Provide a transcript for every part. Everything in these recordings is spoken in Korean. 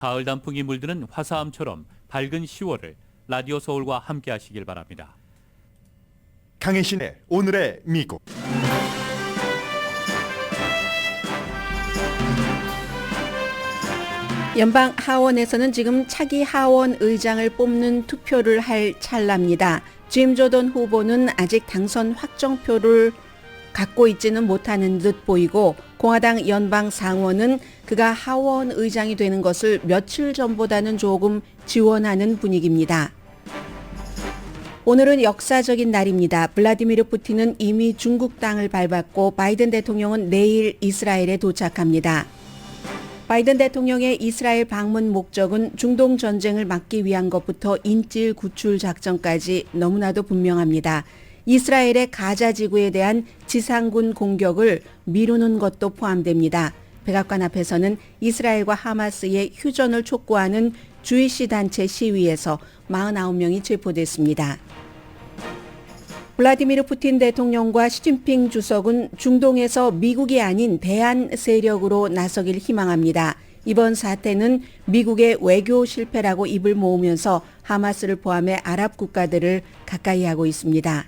가을 단풍이 물드는 화사함처럼 밝은 10월을 라디오 서울과 함께 하시길 바랍니다. 강혜신의 오늘의 미국. 연방 하원에서는 지금 차기 하원 의장을 뽑는 투표를 할 찰나입니다. 짐 조던 후보는 아직 당선 확정표를 갖고 있지는 못하는 듯 보이고, 공화당 연방 상원은 그가 하원 의장이 되는 것을 며칠 전보다는 조금 지원하는 분위기입니다. 오늘은 역사적인 날입니다. 블라디미르 푸틴은 이미 중국 땅을 밟았고, 바이든 대통령은 내일 이스라엘에 도착합니다. 바이든 대통령의 이스라엘 방문 목적은 중동 전쟁을 막기 위한 것부터 인질 구출 작전까지 너무나도 분명합니다. 이스라엘의 가자 지구에 대한 지상군 공격을 미루는 것도 포함됩니다. 백악관 앞에서는 이스라엘과 하마스의 휴전을 촉구하는 주이시 단체 시위에서 49명이 체포됐습니다. 블라디미르 푸틴 대통령과 시진핑 주석은 중동에서 미국이 아닌 대안 세력으로 나서길 희망합니다. 이번 사태는 미국의 외교 실패라고 입을 모으면서 하마스를 포함해 아랍 국가들을 가까이 하고 있습니다.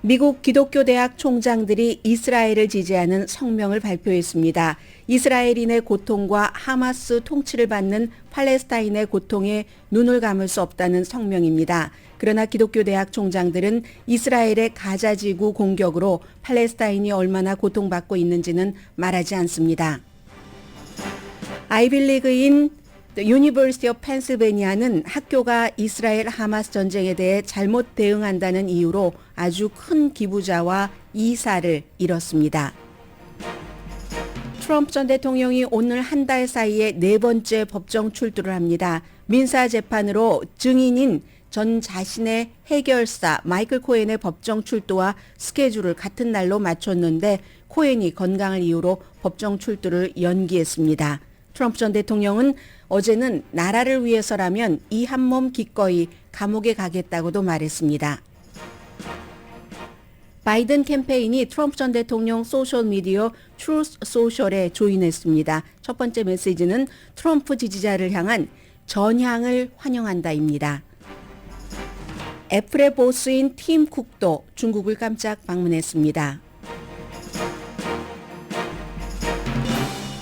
미국 기독교 대학 총장들이 이스라엘을 지지하는 성명을 발표했습니다. 이스라엘인의 고통과 하마스 통치를 받는 팔레스타인의 고통에 눈을 감을 수 없다는 성명입니다. 그러나 기독교 대학 총장들은 이스라엘의 가자지구 공격으로 팔레스타인이 얼마나 고통받고 있는지는 말하지 않습니다. 아이빌리그인 유니버시티 오브 펜실베니아는 학교가 이스라엘 하마스 전쟁에 대해 잘못 대응한다는 이유로 아주 큰 기부자와 이사를 잃었습니다. 트럼프 전 대통령이 오늘 한 달 사이에 4번째 법정 출두를 합니다. 민사 재판으로 증인인 전 자신의 해결사 마이클 코헨의 법정 출두와 스케줄을 같은 날로 맞췄는데, 코헨이 건강을 이유로 법정 출두를 연기했습니다. 트럼프 전 대통령은 어제는 나라를 위해서라면 이 한 몸 기꺼이 감옥에 가겠다고도 말했습니다. 바이든 캠페인이 트럼프 전 대통령 소셜미디어 트루스 소셜에 조인했습니다. 첫 번째 메시지는 트럼프 지지자를 향한 전향을 환영한다입니다. 애플의 보스인 팀 쿡도 중국을 깜짝 방문했습니다.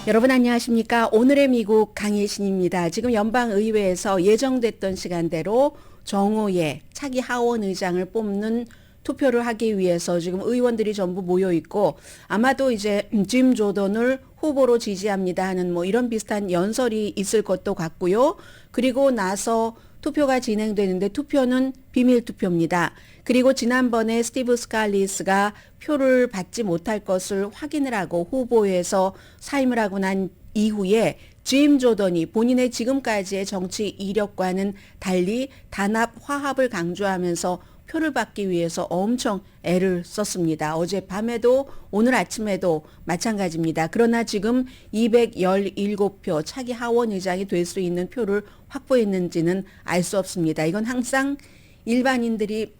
여러분 안녕하십니까? 오늘의 미국 강혜신입니다. 지금 연방의회에서 예정됐던 시간대로 정오에 차기 하원 의장을 뽑는 투표를 하기 위해서 지금 의원들이 전부 모여 있고, 아마도 이제 짐 조던을 후보로 지지합니다 하는 이런 비슷한 연설이 있을 것도 같고요. 그리고 나서 투표가 진행되는데 투표는 비밀 투표입니다. 그리고 지난번에 스티브 스칼리스가 표를 받지 못할 것을 확인을 하고 후보에서 사임을 하고 난 이후에 짐 조던이 본인의 지금까지의 정치 이력과는 달리 단합 화합을 강조하면서 표를 받기 위해서 엄청 애를 썼습니다. 어젯밤에도 오늘 아침에도 마찬가지입니다. 그러나 지금 217표 차기 하원 의장이 될 수 있는 표를 확보했는지는 알 수 없습니다. 이건 항상 일반인들이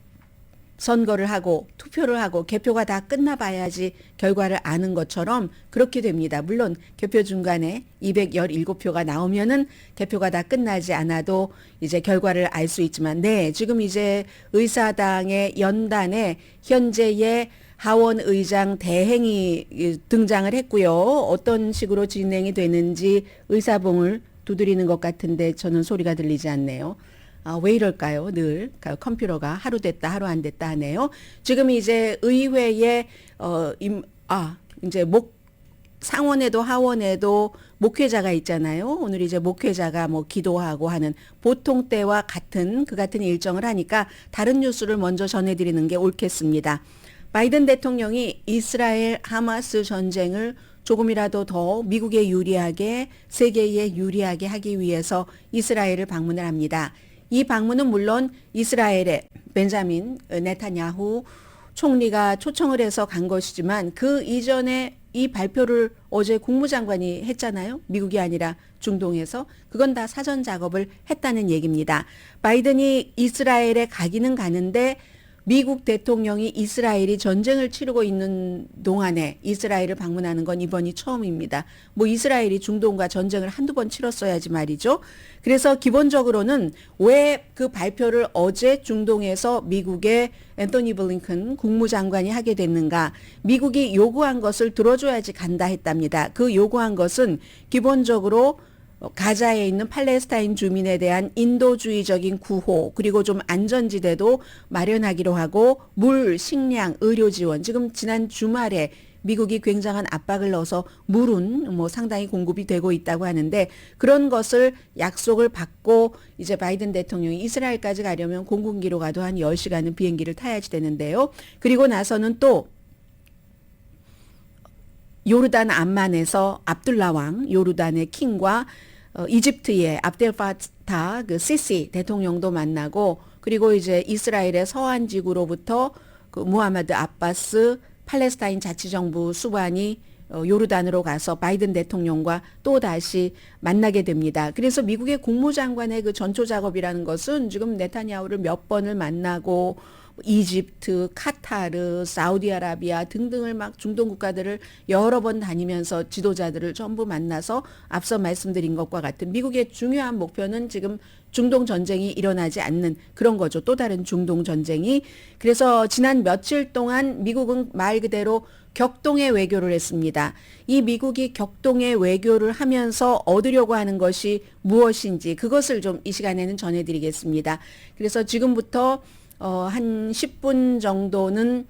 선거를 하고 투표를 하고 개표가 다 끝나봐야지 결과를 아는 것처럼 그렇게 됩니다. 물론 개표 중간에 217표가 나오면은 개표가 다 끝나지 않아도 이제 결과를 알 수 있지만, 네, 지금 이제 의사당의 연단에 현재의 하원 의장 대행이 등장을 했고요. 어떤 식으로 진행이 되는지 의사봉을 두드리는 것 같은데 저는 소리가 들리지 않네요. 왜 이럴까요? 늘 컴퓨터가 하루 됐다 하루 안 됐다 하네요. 지금 이제 의회에 이제 상원에도 하원에도 목회자가 있잖아요. 오늘 이제 목회자가 기도하고 하는 보통 때와 같은 일정을 하니까 다른 뉴스를 먼저 전해드리는 게 옳겠습니다. 바이든 대통령이 이스라엘 하마스 전쟁을 조금이라도 더 미국에 유리하게, 세계에 유리하게 하기 위해서 이스라엘을 방문을 합니다. 이 방문은 물론 이스라엘의 벤자민 네타냐후 총리가 초청을 해서 간 것이지만, 그 이전에 이 발표를 어제 국무장관이 했잖아요. 미국이 아니라 중동에서. 그건 다 사전 작업을 했다는 얘기입니다. 바이든이 이스라엘에 가기는 가는데 미국 대통령이 이스라엘이 전쟁을 치르고 있는 동안에 이스라엘을 방문하는 건 이번이 처음입니다. 뭐 이스라엘이 중동과 전쟁을 한두 번 치렀어야지 말이죠. 그래서 기본적으로는 왜 그 발표를 어제 중동에서 미국의 앤토니 블링컨 국무장관이 하게 됐는가. 미국이 요구한 것을 들어줘야지 간다 했답니다. 그 요구한 것은 기본적으로 가자에 있는 팔레스타인 주민에 대한 인도주의적인 구호, 그리고 좀 안전지대도 마련하기로 하고 물, 식량, 의료 지원. 지금 지난 주말에 미국이 굉장한 압박을 넣어서 물은 뭐 상당히 공급이 되고 있다고 하는데, 그런 것을 약속을 받고 이제 바이든 대통령이 이스라엘까지 가려면 공군기로 가도 한 10시간은 비행기를 타야지 되는데요. 그리고 나서는 또 요르단 암만에서 압둘라 왕, 요르단의 킹과 이집트의 압델파타 그 시시 대통령도 만나고, 그리고 이제 이스라엘의 서한 지구로부터 그 무하마드 아바스 팔레스타인 자치정부 수반이 요르단으로 가서 바이든 대통령과 또 다시 만나게 됩니다. 그래서 미국의 국무장관의 그 전초 작업이라는 것은 지금 네타냐후를 몇 번을 만나고 이집트, 카타르, 사우디아라비아 등등을 막 중동 국가들을 여러 번 다니면서 지도자들을 전부 만나서 앞서 말씀드린 것과 같은 미국의 중요한 목표는 지금 중동 전쟁이 일어나지 않는 그런 거죠. 또 다른 중동 전쟁이. 그래서 지난 며칠 동안 미국은 말 그대로 격동의 외교를 했습니다. 이 미국이 격동의 외교를 하면서 얻으려고 하는 것이 무엇인지 그것을 좀 이 시간에는 전해드리겠습니다. 그래서 지금부터 한 10분 정도는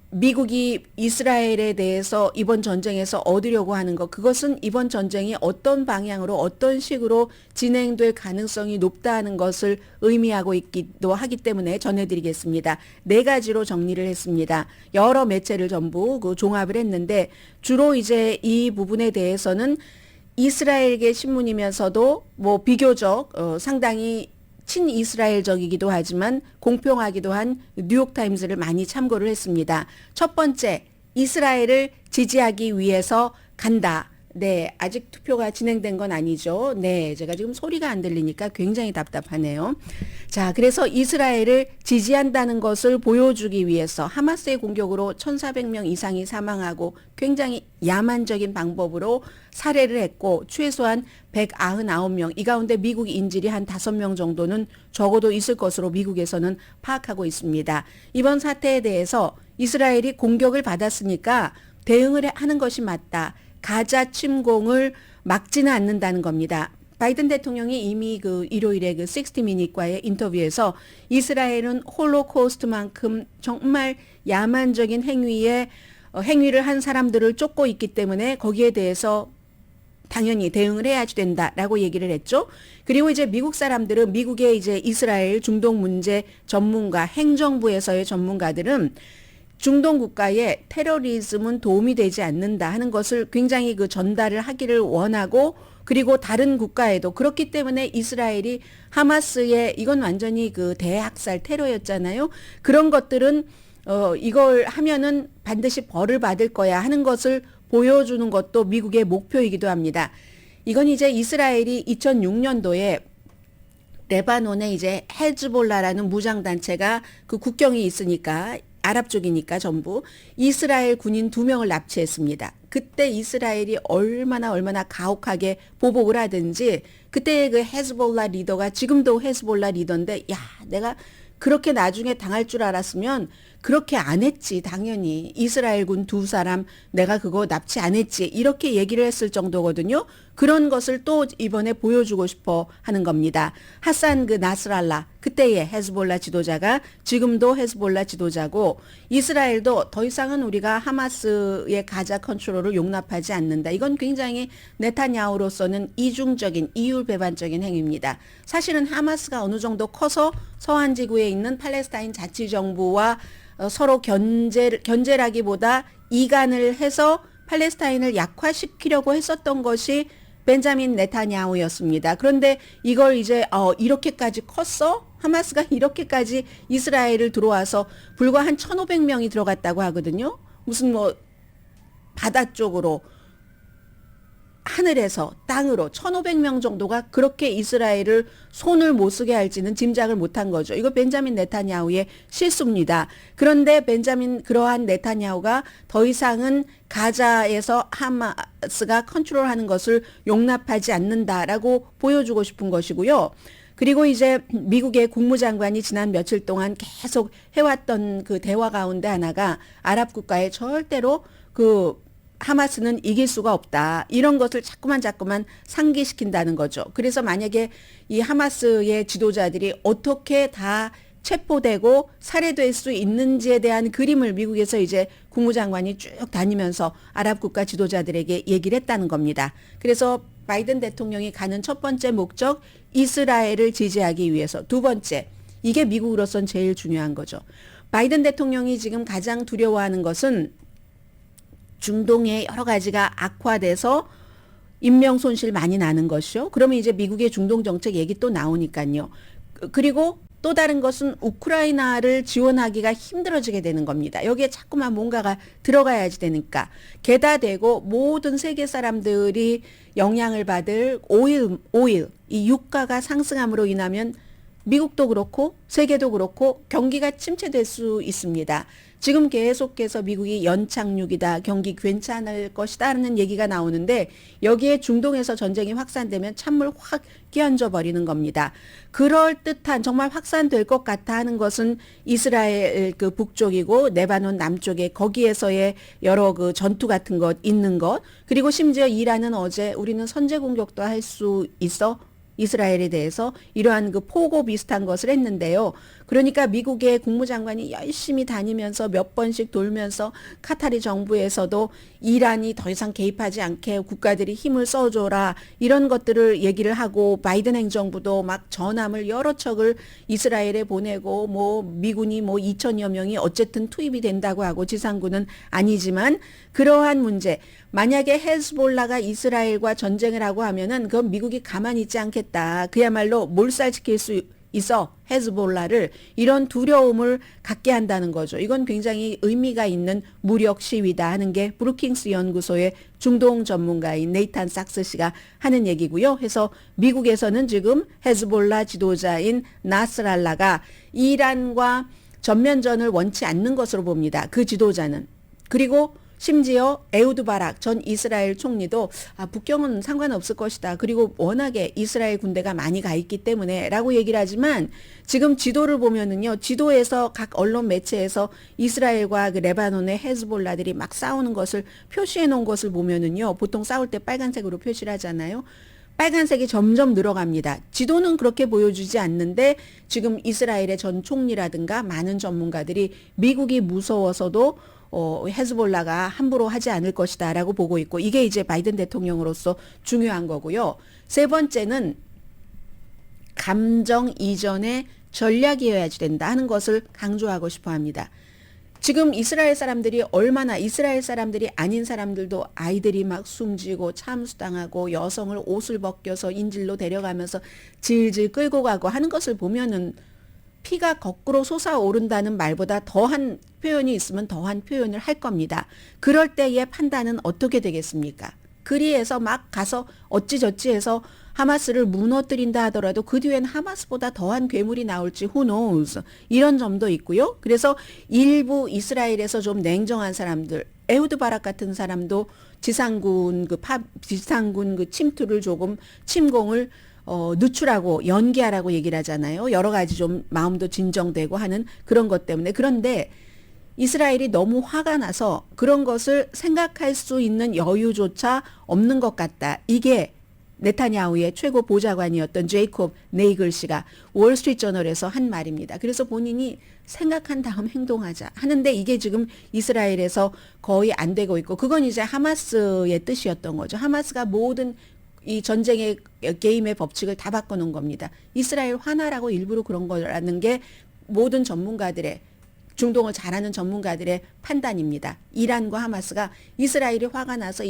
미국이 이스라엘에 대해서 이번 전쟁에서 얻으려고 하는 것, 그것은 이번 전쟁이 어떤 방향으로 어떤 식으로 진행될 가능성이 높다는 것을 의미하고 있기도 하기 때문에 전해드리겠습니다. 4가지로 정리를 했습니다. 여러 매체를 전부 그 종합을 했는데, 주로 이제 이 부분에 대해서는 이스라엘계 신문이면서도 뭐 비교적 상당히 친이스라엘적이기도 하지만 공평하기도 한 뉴욕타임즈를 많이 참고를 했습니다. 첫 번째, 이스라엘을 지지하기 위해서 간다. 네, 아직 투표가 진행된 건 아니죠. 네, 제가 지금 소리가 안 들리니까 굉장히 답답하네요. 자, 그래서 이스라엘을 지지한다는 것을 보여주기 위해서 하마스의 공격으로 1,400명 이상이 사망하고 굉장히 야만적인 방법으로 살해를 했고 최소한 199명, 이 가운데 미국 인질이 한 5명 정도는 적어도 있을 것으로 미국에서는 파악하고 있습니다. 이번 사태에 대해서 이스라엘이 공격을 받았으니까 대응을 하는 것이 맞다. 가자 침공을 막지는 않는다는 겁니다. 바이든 대통령이 이미 그 일요일에 그 60미닛과의 인터뷰에서 이스라엘은 홀로코스트만큼 정말 야만적인 행위를 한 사람들을 쫓고 있기 때문에 거기에 대해서 당연히 대응을 해야지 된다라고 얘기를 했죠. 그리고 이제 미국 사람들은, 미국의 이제 이스라엘 중동 문제 전문가, 행정부에서의 전문가들은 중동 국가에 테러리즘은 도움이 되지 않는다 하는 것을 굉장히 그 전달을 하기를 원하고, 그리고 다른 국가에도 그렇기 때문에 이스라엘이 하마스의 이건 완전히 그 대학살 테러였잖아요. 그런 것들은 이걸 하면은 반드시 벌을 받을 거야 하는 것을 보여주는 것도 미국의 목표이기도 합니다. 이건 이제 이스라엘이 2006년도에 레바논에 이제 헤즈볼라라는 무장단체가 그 국경이 있으니까 아랍 쪽이니까 전부 이스라엘 군인 2명을 납치했습니다. 그때 이스라엘이 얼마나 가혹하게 보복을 하든지, 그때 그 헤즈볼라 리더가 지금도 헤즈볼라 리더인데, 야, 내가 그렇게 나중에 당할 줄 알았으면 그렇게 안 했지. 당연히 이스라엘군 2사람 내가 그거 납치 안 했지. 이렇게 얘기를 했을 정도거든요. 그런 것을 또 이번에 보여주고 싶어 하는 겁니다. 하산 그 나스랄라, 그때의 헤즈볼라 지도자가 지금도 헤즈볼라 지도자고, 이스라엘도 더 이상은 우리가 하마스의 가자 컨트롤을 용납하지 않는다. 이건 굉장히 네타냐후로서는 이중적인, 이율배반적인 행위입니다. 사실은 하마스가 어느 정도 커서 서한 지구에 있는 팔레스타인 자치정부와 서로 견제라기보다 이간을 해서 팔레스타인을 약화시키려고 했었던 것이 벤자민 네타냐후였습니다. 그런데 이걸 이제 이렇게까지 컸어? 하마스가 이렇게까지 이스라엘을 들어와서 불과 한 1,500명이 들어갔다고 하거든요. 무슨 뭐 바다 쪽으로 하늘에서 땅으로 1,500명 정도가 그렇게 이스라엘을 손을 못 쓰게 할지는 짐작을 못한 거죠. 이거 벤자민 네타냐후의 실수입니다. 그런데 그러한 네타냐후가 더 이상은 가자에서 하마스가 컨트롤하는 것을 용납하지 않는다라고 보여주고 싶은 것이고요. 그리고 이제 미국의 국무장관이 지난 며칠 동안 계속 해왔던 그 대화 가운데 하나가 아랍 국가에 절대로 하마스는 이길 수가 없다. 이런 것을 자꾸만 상기시킨다는 거죠. 그래서 만약에 이 하마스의 지도자들이 어떻게 다 체포되고 살해될 수 있는지에 대한 그림을 미국에서 이제 국무장관이 쭉 다니면서 아랍 국가 지도자들에게 얘기를 했다는 겁니다. 그래서 바이든 대통령이 가는 첫 번째 목적, 이스라엘을 지지하기 위해서. 두 번째, 이게 미국으로선 제일 중요한 거죠. 바이든 대통령이 지금 가장 두려워하는 것은 중동의 여러 가지가 악화돼서 인명 손실 많이 나는 것이요. 그러면 이제 미국의 중동 정책 얘기 또 나오니까요. 그리고 또 다른 것은 우크라이나를 지원하기가 힘들어지게 되는 겁니다. 여기에 자꾸만 뭔가가 들어가야지 되니까. 게다 대고 모든 세계 사람들이 영향을 받을 오일, 이 유가가 상승함으로 인하면 미국도 그렇고 세계도 그렇고 경기가 침체될 수 있습니다. 지금 계속해서 미국이 연착륙이다, 경기 괜찮을 것이다라는 얘기가 나오는데 여기에 중동에서 전쟁이 확산되면 찬물 확 끼얹어 버리는 겁니다. 그럴듯한 정말 확산될 것 같아 하는 것은 이스라엘 그 북쪽이고 레바논 남쪽에 거기에서의 여러 그 전투 같은 것 있는 것, 그리고 심지어 이란은 어제 우리는 선제 공격도 할 수 있어 이스라엘에 대해서 이러한 그 포고 비슷한 것을 했는데요. 그러니까 미국의 국무장관이 열심히 다니면서 몇 번씩 돌면서 카타리 정부에서도 이란이 더 이상 개입하지 않게 국가들이 힘을 써줘라 이런 것들을 얘기를 하고, 바이든 행정부도 막 전함을 여러 척을 이스라엘에 보내고 뭐 미군이 뭐 2,000여 명이 어쨌든 투입이 된다고 하고, 지상군은 아니지만 그러한 문제, 만약에 헤즈볼라가 이스라엘과 전쟁을 하고 하면은 그건 미국이 가만히 있지 않겠다. 그야말로 몰살시킬 수 있어 헤즈볼라를, 이런 두려움을 갖게 한다는 거죠. 이건 굉장히 의미가 있는 무력 시위다 하는 게 브루킹스 연구소의 중동 전문가인 네이탄 sak스 씨가 하는 얘기고요. 해서 미국에서는 지금 헤즈볼라 지도자인 나스랄라가 이란과 전면전을 원치 않는 것으로 봅니다. 그 지도자는. 그리고 심지어 에우드 바락 전 이스라엘 총리도 북경은 상관없을 것이다. 그리고 워낙에 이스라엘 군대가 많이 가 있기 때문에 라고 얘기를 하지만, 지금 지도를 보면은요, 지도에서 각 언론 매체에서 이스라엘과 그 레바논의 헤즈볼라들이 막 싸우는 것을 표시해 놓은 것을 보면은요, 보통 싸울 때 빨간색으로 표시를 하잖아요. 빨간색이 점점 늘어갑니다. 지도는 그렇게 보여주지 않는데 지금 이스라엘의 전 총리라든가 많은 전문가들이 미국이 무서워서도 헤즈볼라가 함부로 하지 않을 것이다 라고 보고 있고, 이게 이제 바이든 대통령으로서 중요한 거고요. 세 번째는 감정 이전의 전략이어야지 된다 하는 것을 강조하고 싶어 합니다. 지금 이스라엘 사람들이 얼마나, 이스라엘 사람들이 아닌 사람들도 아이들이 막 숨지고 참수당하고 여성을 옷을 벗겨서 인질로 데려가면서 질질 끌고 가고 하는 것을 보면은 피가 거꾸로 솟아오른다는 말보다 더한 표현이 있으면 더한 표현을 할 겁니다. 그럴 때의 판단은 어떻게 되겠습니까? 그리해서 막 가서 어찌저찌 해서 하마스를 무너뜨린다 하더라도 그 뒤엔 하마스보다 더한 괴물이 나올지 who knows, 이런 점도 있고요. 그래서 일부 이스라엘에서 좀 냉정한 사람들, 에후드 바락 같은 사람도 지상군 그 침투를 조금 침공을 늦추라고, 연기하라고 얘기를 하잖아요. 여러 가지 좀 마음도 진정되고 하는 그런 것 때문에. 그런데 이스라엘이 너무 화가 나서 그런 것을 생각할 수 있는 여유조차 없는 것 같다. 이게 네타냐후의 최고 보좌관이었던 제이콥 네이글 씨가 월스트리트저널에서 한 말입니다. 그래서 본인이 생각한 다음 행동하자 하는데, 이게 지금 이스라엘에서 거의 안 되고 있고, 그건 이제 하마스의 뜻이었던 거죠. 하마스가 모든 이 전쟁의 게임의 법칙을 다 바꿔놓은 겁니다. 이스라엘 화나라고 일부러 그런 거라는 게 모든 전문가들의, 중동을 잘 아는 전문가들의 판단입니다. 이란과 하마스가 이스라엘이 화가 나서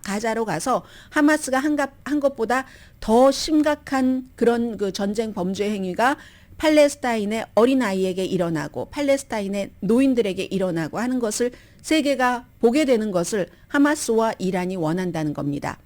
가자로 가서 하마스가 한 것보다 더 심각한 그런 그 전쟁 범죄 행위가 팔레스타인의 어린아이에게 일어나고 팔레스타인의 노인들에게 일어나고 하는 것을 세계가 보게 되는 것을 하마스와 이란이 원한다는 겁니다.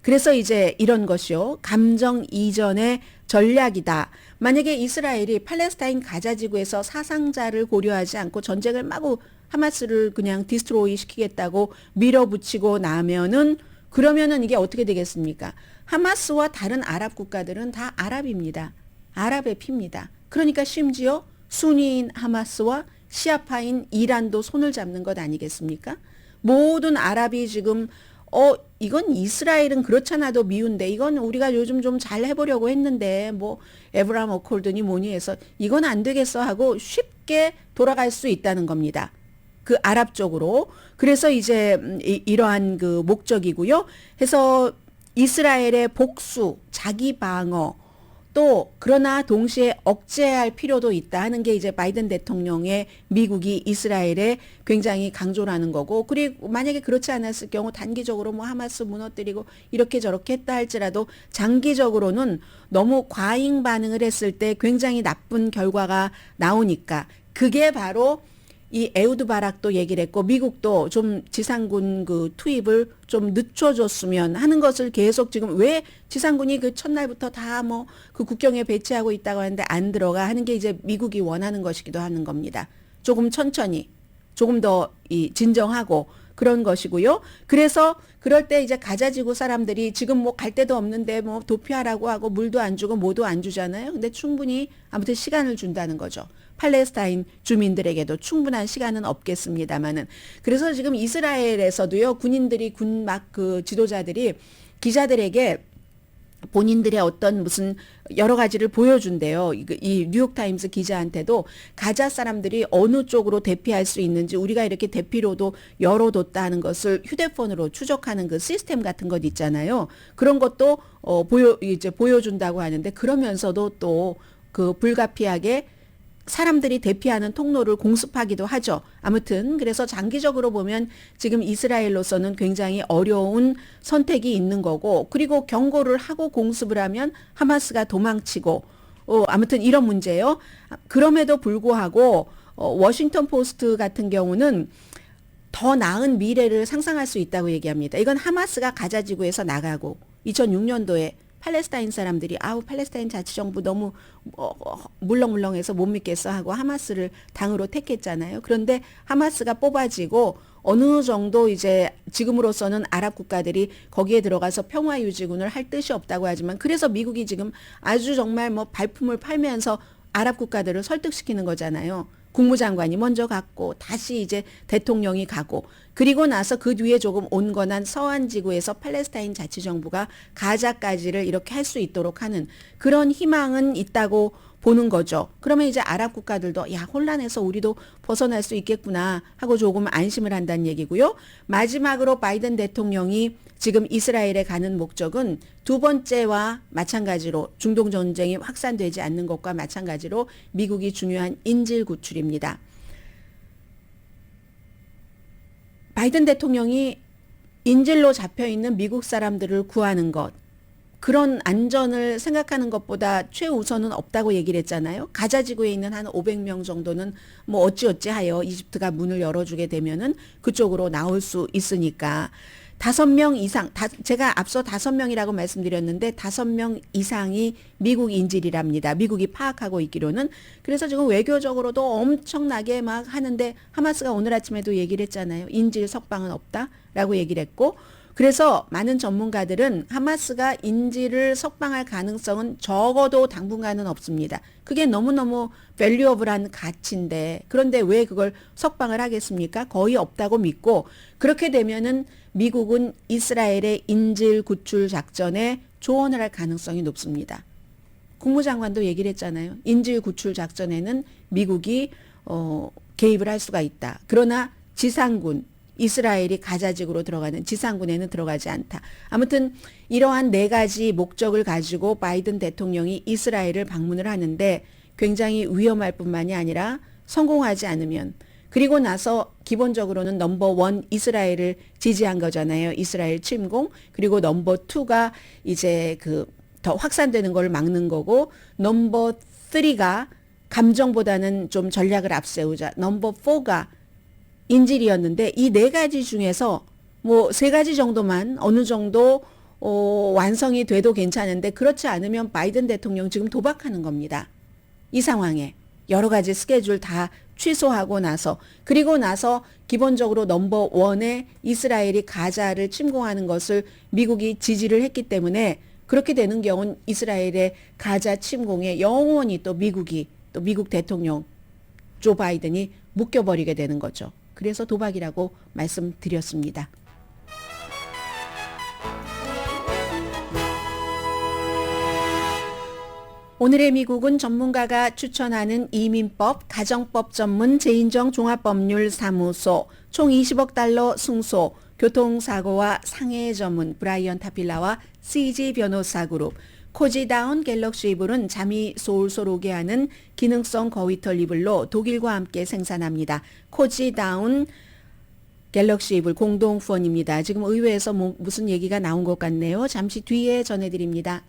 그래서 이제 이런 것이요. 감정 이전의 전략이다. 만약에 이스라엘이 팔레스타인 가자 지구에서 사상자를 고려하지 않고 전쟁을 마구 하마스를 그냥 디스트로이 시키겠다고 밀어붙이고 나면은 그러면은 이게 어떻게 되겠습니까? 하마스와 다른 아랍 국가들은 다 아랍입니다. 아랍의 피입니다. 그러니까 심지어 순위인 하마스와 시아파인 이란도 손을 잡는 것 아니겠습니까? 모든 아랍이 지금 이건 이스라엘은 그렇잖아도 미운데 이건 우리가 요즘 좀 잘 해보려고 했는데 뭐 에브라임 어콜드니 뭐니 해서 이건 안 되겠어 하고 쉽게 돌아갈 수 있다는 겁니다. 그 아랍 쪽으로. 그래서 이제 이러한 그 목적이고요. 해서 이스라엘의 복수, 자기 방어 또 그러나 동시에 억제할 필요도 있다 하는 게 이제 바이든 대통령의 미국이 이스라엘에 굉장히 강조를 하는 거고 그리고 만약에 그렇지 않았을 경우 단기적으로 뭐 하마스 무너뜨리고 이렇게 저렇게 했다 할지라도 장기적으로는 너무 과잉 반응을 했을 때 굉장히 나쁜 결과가 나오니까 그게 바로 이 에우드 바락도 얘기를 했고 미국도 좀 지상군 그 투입을 좀 늦춰줬으면 하는 것을 계속 지금 왜 지상군이 그 첫날부터 다 뭐 그 국경에 배치하고 있다고 하는데 안 들어가 하는 게 이제 미국이 원하는 것이기도 하는 겁니다. 조금 천천히 조금 더 진정하고 그런 것이고요. 그래서 그럴 때 이제 가자지구 사람들이 지금 뭐 갈 데도 없는데 뭐 도피하라고 하고 물도 안 주고 뭐도 안 주잖아요. 근데 충분히 아무튼 시간을 준다는 거죠. 팔레스타인 주민들에게도 충분한 시간은 없겠습니다만은. 그래서 지금 이스라엘에서도요, 군인들이 군 막 그 지도자들이 기자들에게 본인들의 어떤 무슨 여러 가지를 보여준대요. 이 뉴욕타임스 기자한테도 가자 사람들이 어느 쪽으로 대피할 수 있는지 우리가 이렇게 대피로도 열어뒀다는 것을 휴대폰으로 추적하는 그 시스템 같은 것 있잖아요. 그런 것도 보여준다고 하는데 그러면서도 또 그 불가피하게 사람들이 대피하는 통로를 공습하기도 하죠. 아무튼 그래서 장기적으로 보면 지금 이스라엘로서는 굉장히 어려운 선택이 있는 거고 그리고 경고를 하고 공습을 하면 하마스가 도망치고 아무튼 이런 문제예요. 그럼에도 불구하고 워싱턴 포스트 같은 경우는 더 나은 미래를 상상할 수 있다고 얘기합니다. 이건 하마스가 가자 지구에서 나가고 2006년도에 팔레스타인 사람들이 팔레스타인 자치정부 너무 물렁물렁해서 못 믿겠어 하고 하마스를 당으로 택했잖아요. 그런데 하마스가 뽑아지고 어느 정도 이제 지금으로서는 아랍 국가들이 거기에 들어가서 평화유지군을 할 뜻이 없다고 하지만 그래서 미국이 지금 아주 정말 뭐 발품을 팔면서 아랍 국가들을 설득시키는 거잖아요. 국무장관이 먼저 갔고 다시 이제 대통령이 가고 그리고 나서 그 뒤에 조금 온건한 서한 지구에서 팔레스타인 자치정부가 가자까지를 이렇게 할 수 있도록 하는 그런 희망은 있다고 보는 거죠. 그러면 이제 아랍 국가들도 혼란해서 우리도 벗어날 수 있겠구나 하고 조금 안심을 한다는 얘기고요. 마지막으로 바이든 대통령이 지금 이스라엘에 가는 목적은 두 번째와 마찬가지로 중동 전쟁이 확산되지 않는 것과 마찬가지로 미국이 중요한 인질 구출입니다. 바이든 대통령이 인질로 잡혀있는 미국 사람들을 구하는 것 그런 안전을 생각하는 것보다 최우선은 없다고 얘기를 했잖아요. 가자지구에 있는 한 500명 정도는 뭐 어찌어찌 하여 이집트가 문을 열어주게 되면은 그쪽으로 나올 수 있으니까 5명 이상, 제가 앞서 5명이라고 말씀드렸는데 5명 이상이 미국 인질이랍니다. 미국이 파악하고 있기로는. 그래서 지금 외교적으로도 엄청나게 막 하는데 하마스가 오늘 아침에도 얘기를 했잖아요. 인질 석방은 없다라고 얘기를 했고 그래서 많은 전문가들은 하마스가 인질을 석방할 가능성은 적어도 당분간은 없습니다. 그게 너무너무 밸류어블한 가치인데 그런데 왜 그걸 석방을 하겠습니까? 거의 없다고 믿고 그렇게 되면은 미국은 이스라엘의 인질 구출 작전에 조언을 할 가능성이 높습니다. 국무장관도 얘기를 했잖아요. 인질 구출 작전에는 미국이 개입을 할 수가 있다. 그러나 지상군 이스라엘이 가자지구로 들어가는 지상군에는 들어가지 않다. 아무튼 이러한 4가지 목적을 가지고 바이든 대통령이 이스라엘을 방문을 하는데 굉장히 위험할 뿐만이 아니라 성공하지 않으면 그리고 나서 기본적으로는 넘버 1 이스라엘을 지지한 거잖아요. 이스라엘 침공. 그리고 넘버 2가 이제 더 확산되는 걸 막는 거고 넘버 3가 감정보다는 좀 전략을 앞세우자. 넘버 4가 인질이었는데 이 4가지 중에서 뭐 3가지 정도만 어느 정도 완성이 돼도 괜찮은데 그렇지 않으면 바이든 대통령 지금 도박하는 겁니다. 이 상황에 여러 가지 스케줄 다 취소하고 나서 그리고 나서 기본적으로 넘버 원에 이스라엘이 가자를 침공하는 것을 미국이 지지를 했기 때문에 그렇게 되는 경우는 이스라엘의 가자 침공에 영원히 또 미국 대통령 조 바이든이 묶여버리게 되는 거죠. 그래서 도박이라고 말씀드렸습니다. 오늘의 미국은 전문가가 추천하는 이민법, 가정법 전문 재인정 종합법률사무소, 총 20억 달러 승소, 교통사고와 상해 전문 브라이언 타필라와 CG 변호사 그룹, 코지다운 갤럭시 이불은 잠이 솔솔 오게 하는 기능성 거위털 이불로 독일과 함께 생산합니다. 코지다운 갤럭시 이불 공동 후원입니다. 지금 의회에서 무슨 얘기가 나온 것 같네요. 잠시 뒤에 전해드립니다.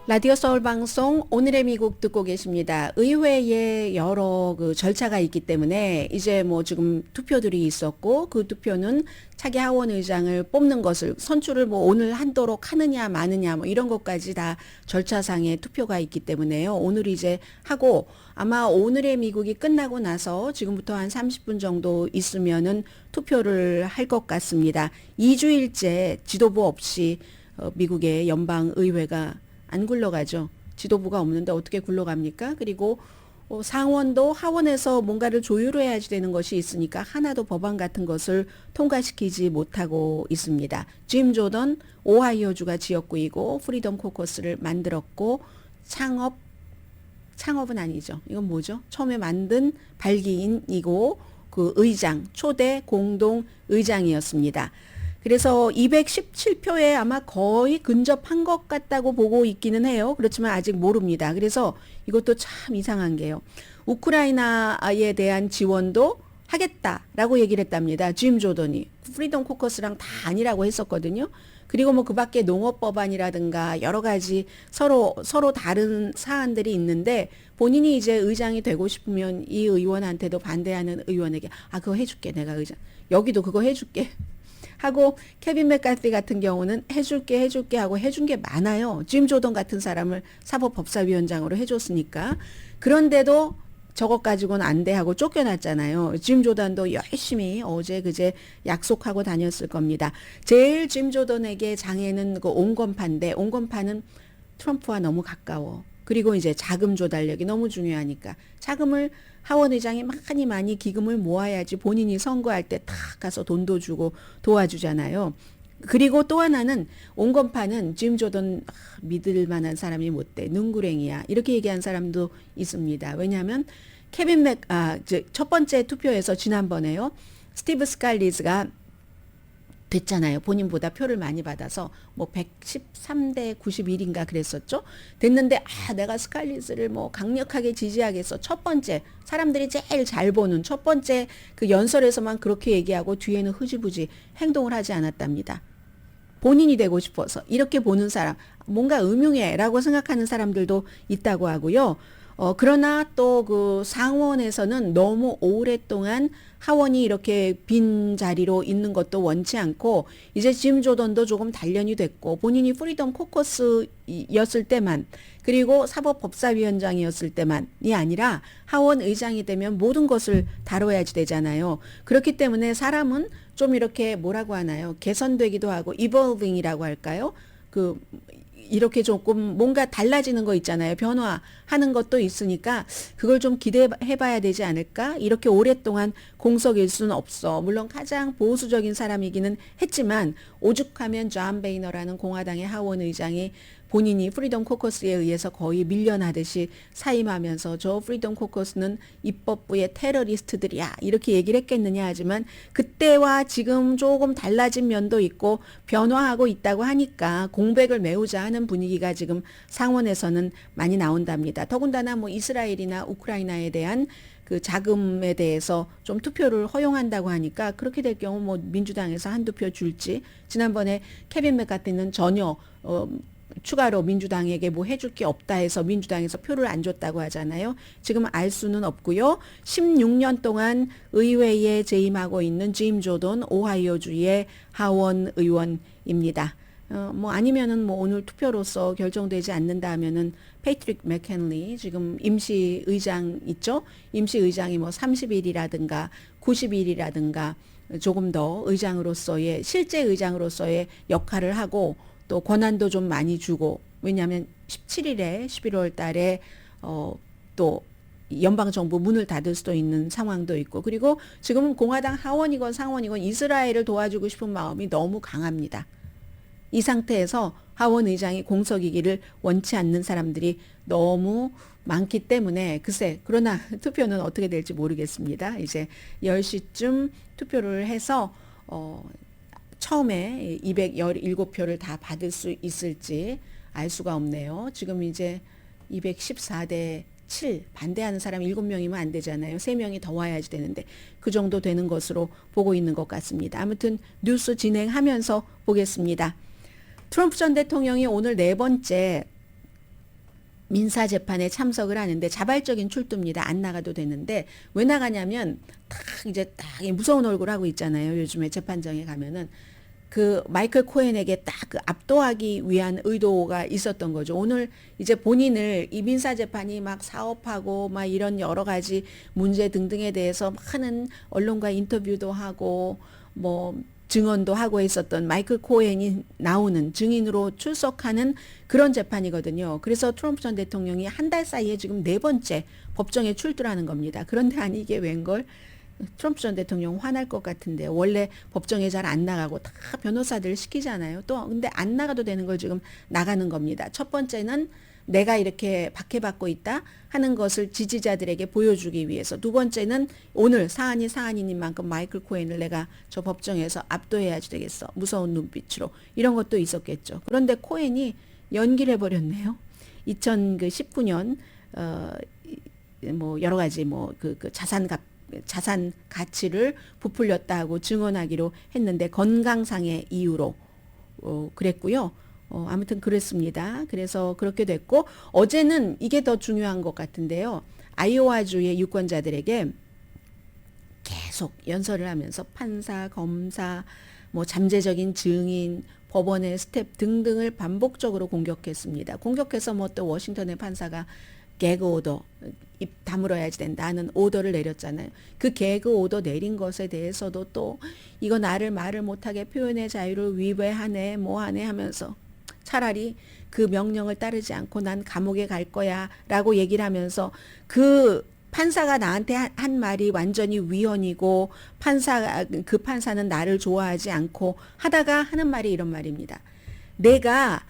라디오 서울 방송 오늘의 미국 듣고 계십니다. 의회에 여러 절차가 있기 때문에 이제 지금 투표들이 있었고 그 투표는 차기 하원 의장을 뽑는 것을 선출을 오늘 하도록 하느냐 마느냐 이런 것까지 다 절차상의 투표가 있기 때문에요. 오늘 이제 하고 아마 오늘의 미국이 끝나고 나서 지금부터 한 30분 정도 있으면은 투표를 할 것 같습니다. 2주일째 지도부 없이 미국의 연방 의회가 안 굴러가죠. 지도부가 없는데 어떻게 굴러갑니까? 그리고 상원도 하원에서 뭔가를 조율해야지 되는 것이 있으니까 하나도 법안 같은 것을 통과시키지 못하고 있습니다. 짐 조던 오하이오주가 지역구이고 프리덤 코커스를 만들었고 창업은 아니죠. 이건 뭐죠? 처음에 만든 발기인이고 그 의장, 초대 공동 의장이었습니다. 그래서 217표에 아마 거의 근접한 것 같다고 보고 있기는 해요. 그렇지만 아직 모릅니다. 그래서 이것도 참 이상한 게요. 우크라이나에 대한 지원도 하겠다라고 얘기를 했답니다. 짐 조던이. 프리덤 코커스랑 다 아니라고 했었거든요. 그리고 그 밖에 농업 법안이라든가 여러 가지 서로 다른 사안들이 있는데 본인이 이제 의장이 되고 싶으면 이 의원한테도 반대하는 의원에게 그거 해줄게 내가 의장. 여기도 그거 해줄게. 하고 케빈 맥카티 같은 경우는 해줄게 하고 해준 게 많아요. 짐 조던 같은 사람을 사법법사위원장으로 해줬으니까. 그런데도 저것 가지고는 안 돼 하고 쫓겨났잖아요. 짐 조던도 열심히 어제 그제 약속하고 다녔을 겁니다. 제일 짐 조던에게 장애는 그 온건파인데 온건파는 트럼프와 너무 가까워. 그리고 이제 자금 조달력이 너무 중요하니까 자금을 하원 의장이 많이 기금을 모아야지 본인이 선거할 때 탁 가서 돈도 주고 도와주잖아요. 그리고 또 하나는 온건파는 짐 조던 믿을 만한 사람이 못 돼. 능구랭이야. 이렇게 얘기한 사람도 있습니다. 왜냐하면 첫 번째 투표에서 지난번에요. 스티브 스칼리즈가 됐잖아요. 본인보다 표를 많이 받아서 113대 91인가 그랬었죠. 됐는데 내가 스칼리즈를 강력하게 지지하겠어. 첫 번째 사람들이 제일 잘 보는 첫 번째 그 연설에서만 그렇게 얘기하고 뒤에는 흐지부지 행동을 하지 않았답니다. 본인이 되고 싶어서 이렇게 보는 사람 뭔가 음흉해라고 생각하는 사람들도 있다고 하고요. 그러나 또 그 상원에서는 너무 오랫동안 하원이 이렇게 빈 자리로 있는 것도 원치 않고 이제 짐 조던도 조금 단련이 됐고 본인이 프리덤 코커스였을 때만 그리고 사법법사위원장이었을 때만이 아니라 하원 의장이 되면 모든 것을 다뤄야지 되잖아요. 그렇기 때문에 사람은 좀 이렇게 뭐라고 하나요? 개선되기도 하고 evolving이라고 할까요? 이렇게 조금 뭔가 달라지는 거 있잖아요. 변화하는 것도 있으니까 그걸 좀 기대해 봐야 되지 않을까? 이렇게 오랫동안 공석일 수는 없어. 물론 가장 보수적인 사람이기는 했지만 오죽하면 존 베이너라는 공화당의 하원 의장이 본인이 프리덤 코커스에 의해서 거의 밀려나듯이 사임하면서 저 프리덤 코커스는 입법부의 테러리스트들이야 이렇게 얘기를 했겠느냐 하지만 그때와 지금 조금 달라진 면도 있고 변화하고 있다고 하니까 공백을 메우자 하는 분위기가 지금 상원에서는 많이 나온답니다. 더군다나 이스라엘이나 우크라이나에 대한 그 자금에 대해서 좀 투표를 허용한다고 하니까 그렇게 될 경우 민주당에서 한두 표 줄지 지난번에 케빈 맥카티는 전혀 추가로 민주당에게 뭐 해줄 게 없다 해서 민주당에서 표를 안 줬다고 하잖아요. 지금 알 수는 없고요. 16년 동안 의회에 재임하고 있는 짐 조던 오하이오주의 하원 의원입니다. 뭐 아니면은 뭐 오늘 투표로서 결정되지 않는다 하면은 패트릭 맥켄리 지금 임시 의장 있죠? 임시 의장이 뭐 30일이라든가 90일이라든가 조금 더 의장으로서의 실제 의장으로서의 역할을 하고 또 권한도 좀 많이 주고 왜냐하면 17일에 11월 달에 또 연방정부 문을 닫을 수도 있는 상황도 있고 그리고 지금은 공화당 하원이건 상원이건 이스라엘을 도와주고 싶은 마음이 너무 강합니다. 이 상태에서 하원 의장이 공석이기를 원치 않는 사람들이 너무 많기 때문에 글쎄 그러나 투표는 어떻게 될지 모르겠습니다. 이제 10시쯤 투표를 해서 처음에 217표를 다 받을 수 있을지 알 수가 없네요. 지금 이제 214대 7 반대하는 사람 7명이면 안 되잖아요. 3명이 더 와야지 되는데 그 정도 되는 것으로 보고 있는 것 같습니다. 아무튼 뉴스 진행하면서 보겠습니다. 트럼프 전 대통령이 오늘 4번째 민사재판에 참석을 하는데 자발적인 출두입니다. 안 나가도 되는데 왜 나가냐면 이제 딱 무서운 얼굴 하고 있잖아요. 요즘에 재판정에 가면은 그 마이클 코헨에게 딱 그 압도하기 위한 의도가 있었던 거죠. 오늘 이제 본인을 이 민사재판이 막 사업하고 막 이런 여러 가지 문제 등등에 대해서 많은 언론과 인터뷰도 하고 뭐 증언도 하고 있었던 마이클 코헨이 나오는 증인으로 출석하는 그런 재판이거든요. 그래서 트럼프 전 대통령이 한 달 사이에 지금 4번째 법정에 출두하는 겁니다. 그런데 아니 이게 웬걸? 트럼프 전 대통령 화날 것 같은데 원래 법정에 잘 안 나가고 다 변호사들 시키잖아요. 또 근데 안 나가도 되는 걸 지금 나가는 겁니다. 첫 번째는 내가 이렇게 박해받고 있다 하는 것을 지지자들에게 보여주기 위해서 두 번째는 오늘 사안이 사안인 만큼 마이클 코헨을 내가 저 법정에서 압도해야지 되겠어. 무서운 눈빛으로 이런 것도 있었겠죠. 그런데 코헨이 연기를 해버렸네요. 2019년 뭐 여러 가지 뭐 그 자산 가치를 부풀렸다고 증언하기로 했는데 건강상의 이유로 그랬고요. 아무튼 그랬습니다. 그래서 그렇게 됐고 어제는 이게 더 중요한 것 같은데요. 아이오와주의 유권자들에게 계속 연설을 하면서 판사, 검사, 뭐 잠재적인 증인, 법원의 스텝 등등을 반복적으로 공격했습니다. 공격해서 뭐 또 워싱턴의 판사가 개그 오더 입 다물어야지 된다는 오더를 내렸잖아요. 그 개그 오더 내린 것에 대해서도 또 이거 나를 말을 못하게 표현의 자유를 위배하네 뭐하네 하면서 차라리 그 명령을 따르지 않고 난 감옥에 갈 거야 라고 얘기를 하면서 그 판사가 나한테 한 말이 완전히 위헌이고 그 판사는 나를 좋아하지 않고 하다가 하는 말이 이런 말입니다. 내가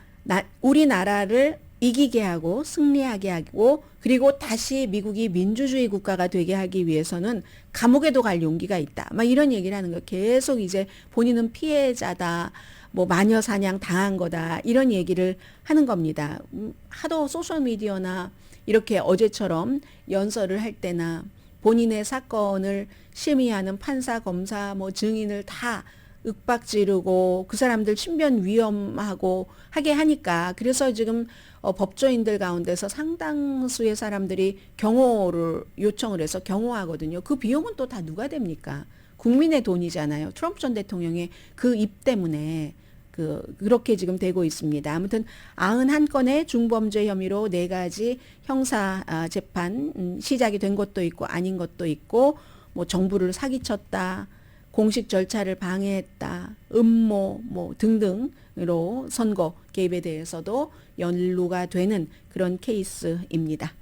우리나라를 이기게 하고 승리하게 하고 그리고 다시 미국이 민주주의 국가가 되게 하기 위해서는 감옥에도 갈 용기가 있다. 막 이런 얘기를 하는 거 계속 이제 본인은 피해자다. 뭐 마녀 사냥 당한 거다. 이런 얘기를 하는 겁니다. 하도 소셜미디어나 이렇게 어제처럼 연설을 할 때나 본인의 사건을 심의하는 판사, 검사, 뭐 증인을 다 윽박지르고 그 사람들 신변 위험하고 하게 하니까 그래서 지금 법조인들 가운데서 상당수의 사람들이 경호를 요청을 해서 경호하거든요. 그 비용은 또 다 누가 됩니까? 국민의 돈이잖아요. 트럼프 전 대통령의 그 입 때문에 그렇게 지금 되고 있습니다. 아무튼 91건의 중범죄 혐의로 4가지 형사 재판 시작이 된 것도 있고 아닌 것도 있고 뭐 정부를 사기쳤다. 공식 절차를 방해했다, 음모 뭐 등등으로 선거 개입에 대해서도 연루가 되는 그런 케이스입니다.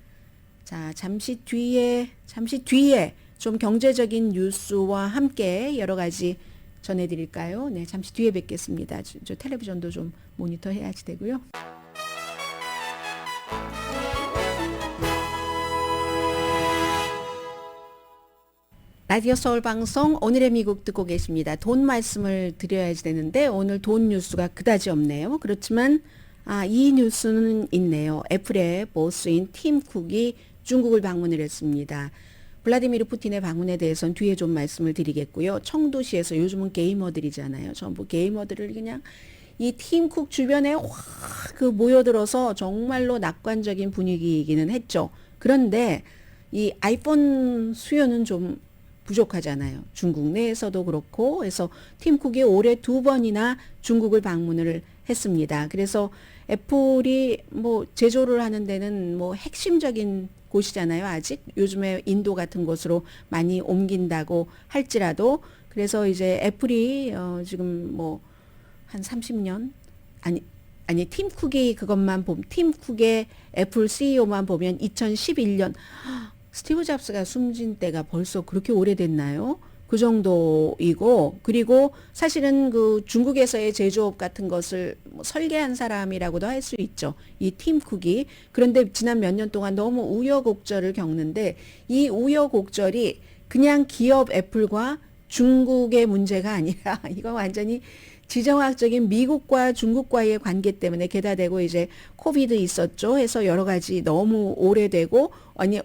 자, 잠시 뒤에 좀 경제적인 뉴스와 함께 여러 가지 전해드릴까요? 네, 잠시 뒤에 뵙겠습니다. 저 텔레비전도 좀 모니터 해야지 되고요. 라디오 서울 방송 오늘의 미국 듣고 계십니다. 돈 말씀을 드려야지 되는데 오늘 돈 뉴스가 그다지 없네요. 그렇지만 이 뉴스는 있네요. 애플의 보스인 팀 쿡이 중국을 방문을 했습니다. 블라디미르 푸틴의 방문에 대해서는 뒤에 좀 말씀을 드리겠고요. 청도시에서 요즘은 게이머들이잖아요. 전부 게이머들을 그냥 이 팀쿡 주변에 확 그 모여들어서 정말로 낙관적인 분위기이기는 했죠. 그런데 이 아이폰 수요는 좀 부족하잖아요. 중국 내에서도 그렇고 해서 팀쿡이 올해 2번이나 중국을 방문을 했습니다. 그래서 애플이 뭐 제조를 하는 데는 뭐 핵심적인 곳이잖아요. 아직 요즘에 인도 같은 곳으로 많이 옮긴다고 할지라도 그래서 이제 애플이 지금 뭐 한 30년 아니 팀쿡이 그것만 보면 팀쿡의 애플 CEO만 보면 2011년 스티브 잡스가 숨진 때가 벌써 그렇게 오래됐나요? 그 정도이고 그리고 사실은 그 중국에서의 제조업 같은 것을 뭐 설계한 사람이라고도 할 수 있죠. 이 팀쿡이. 그런데 지난 몇 년 동안 너무 우여곡절을 겪는데 이 우여곡절이 그냥 기업 애플과 중국의 문제가 아니라 이건 완전히 지정학적인 미국과 중국과의 관계 때문에 게다대고 이제 코비드 있었죠. 해서 여러 가지 너무 오래되고 아니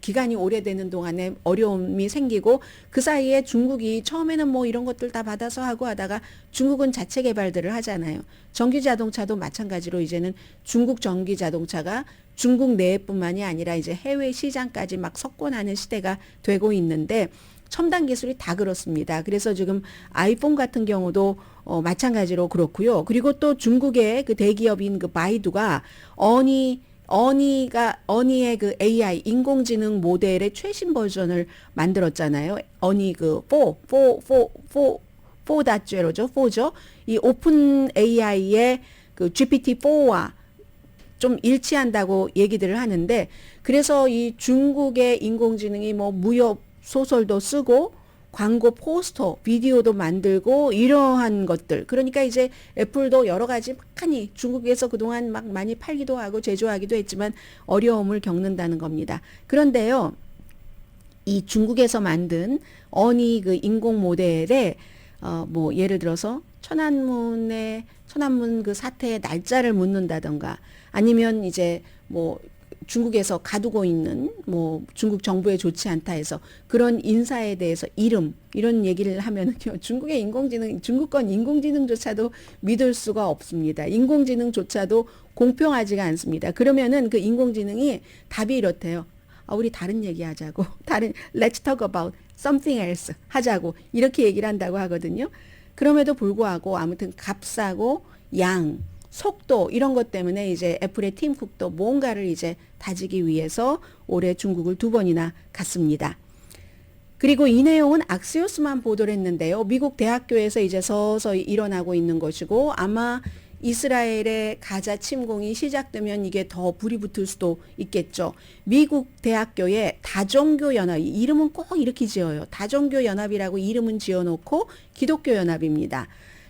기간이 오래되는 동안에 어려움이 생기고 그 사이에 중국이 처음에는 뭐 이런 것들 다 받아서 하고 하다가 중국은 자체 개발들을 하잖아요. 전기 자동차도 마찬가지로 이제는 중국 전기 자동차가 중국 내뿐만이 아니라 이제 해외 시장까지 막 석권하는 시대가 되고 있는데 첨단 기술이 다 그렇습니다. 그래서 지금 아이폰 같은 경우도 마찬가지로 그렇고요. 그리고 또 중국의 그 대기업인 그 바이두가 어니의 그 AI 인공지능 모델의 최신 버전을 만들었잖아요. 어니 그 4.0죠. 4죠. 이 오픈 AI의 그 GPT-4와 좀 일치한다고 얘기들을 하는데 그래서 이 중국의 인공지능이 뭐 무협 소설도 쓰고 광고 포스터, 비디오도 만들고 이러한 것들. 그러니까 이제 애플도 여러 가지 많이 중국에서 그동안 막 많이 팔기도 하고 제조하기도 했지만 어려움을 겪는다는 겁니다. 그런데요. 이 중국에서 만든 어니 그 인공 모델에 뭐 예를 들어서 천안문 그 사태의 날짜를 묻는다던가 아니면 이제 뭐 중국에서 가두고 있는 뭐 중국 정부에 좋지 않다 해서 그런 인사에 대해서 이름 이런 얘기를 하면은요 중국 건 인공지능조차도 믿을 수가 없습니다. 인공지능조차도 공평하지가 않습니다. 그러면은 그 인공지능이 답이 이렇대요. 우리 다른 얘기하자고 let's talk about something else 하자고 이렇게 얘기를 한다고 하거든요. 그럼에도 불구하고 아무튼 값싸고 속도 이런 것 때문에 이제 애플의 팀쿡도 뭔가를 이제 다지기 위해서 올해 중국을 2번이나 갔습니다. 그리고 이 내용은 악시오스만 보도를 했는데요. 미국 대학교에서 이제 서서히 일어나고 있는 것이고 아마 이스라엘의 가자 침공이 시작되면 이게 더 불이 붙을 수도 있겠죠. 미국 대학교의 다종교 연합, 이름은 꼭 이렇게 지어요. 다종교 연합이라고 이름은 지어놓고 기독교 연합입니다.